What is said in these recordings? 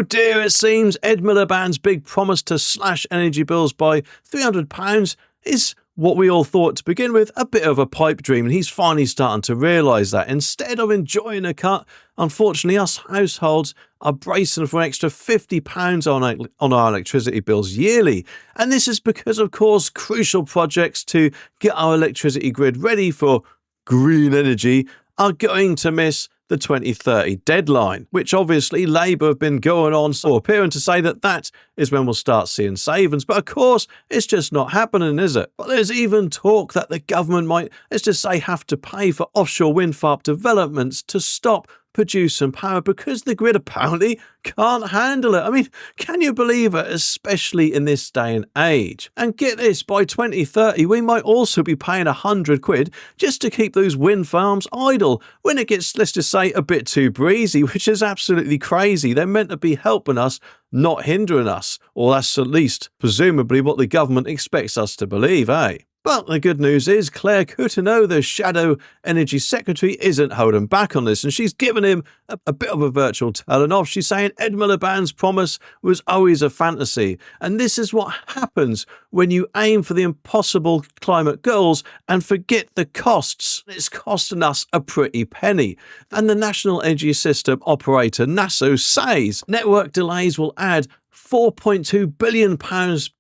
Oh dear, it seems Ed Miliband's big promise to slash energy bills by £300 is what we all thought to begin with a bit of a pipe dream, and he's finally starting to realise that. Instead of enjoying a cut, unfortunately us households are bracing for an extra £50 on our electricity bills yearly. And this is because, of course, crucial projects to get our electricity grid ready for green energy are going to miss the 2030 deadline, which obviously Labour have been going on so appearing to say that that is when we'll start seeing savings. But of course, it's just not happening, is it? But there's even talk that the government might, let's just say, have to pay for offshore wind farm developments to stop producing power because the grid apparently can't handle it. I mean, can you believe it, especially in this day and age? And get this, by 2030, we might also be paying £100 just to keep those wind farms idle when it gets, let's just say, a bit too breezy, which is absolutely crazy. They're meant to be helping us, not hindering us. Or that's at least, presumably, what the government expects us to believe, eh? But the good news is Claire Coutinho, the Shadow Energy Secretary, isn't holding back on this, and she's given him a bit of a virtual telling off. She's saying Ed Miliband's promise was always a fantasy, and this is what happens when you aim for the impossible climate goals and forget the costs. It's costing us a pretty penny. And the National Energy System operator, NASO, says network delays will add £4.2 billion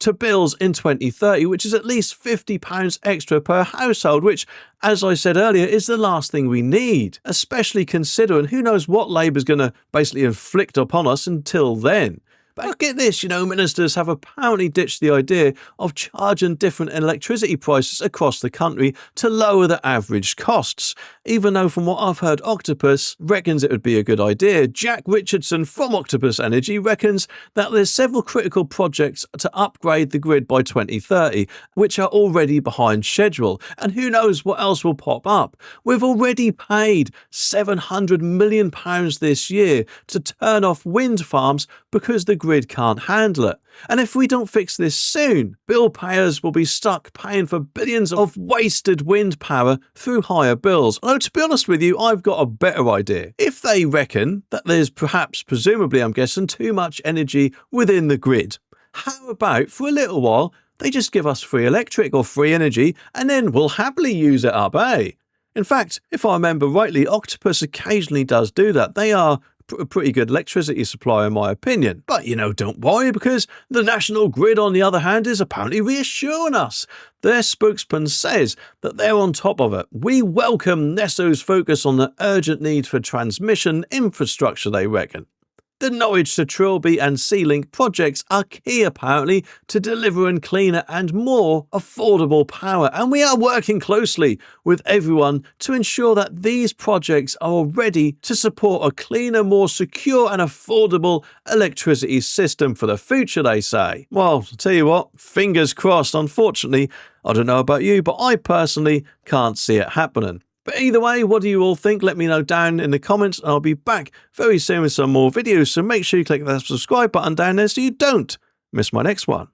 to bills in 2030, which is at least £50 extra per household, which, as I said earlier, is the last thing we need, especially considering who knows what Labour's going to basically inflict upon us until then. But get this, ministers have apparently ditched the idea of charging different electricity prices across the country to lower the average costs, even though from what I've heard Octopus reckons it would be a good idea. Jack Richardson from Octopus Energy reckons that there's several critical projects to upgrade the grid by 2030, which are already behind schedule, and who knows what else will pop up. We've already paid £700 million this year to turn off wind farms because the grid can't handle it. And if we don't fix this soon, bill payers will be stuck paying for billions of wasted wind power through higher bills. Although, to be honest with you, I've got a better idea. If they reckon that there's presumably, I'm guessing, too much energy within the grid, how about for a little while they just give us free electric or free energy and then we'll happily use it up, eh? In fact, if I remember rightly, Octopus occasionally does do that. They are a pretty good electricity supplier in my opinion. But don't worry, because the national grid on the other hand is apparently reassuring us. Their spokesman says that they're on top of it. We welcome NESO's focus on the urgent need for transmission infrastructure, they reckon. The Norwich to Trilby and Sea-Link projects are key apparently to delivering cleaner and more affordable power, and we are working closely with everyone to ensure that these projects are ready to support a cleaner, more secure and affordable electricity system for the future, they say. Well, I'll tell you what, fingers crossed. Unfortunately, I don't know about you, but I personally can't see it happening. But either way, what do you all think? Let me know down in the comments, and I'll be back very soon with some more videos, so make sure you click that subscribe button down there so you don't miss my next one.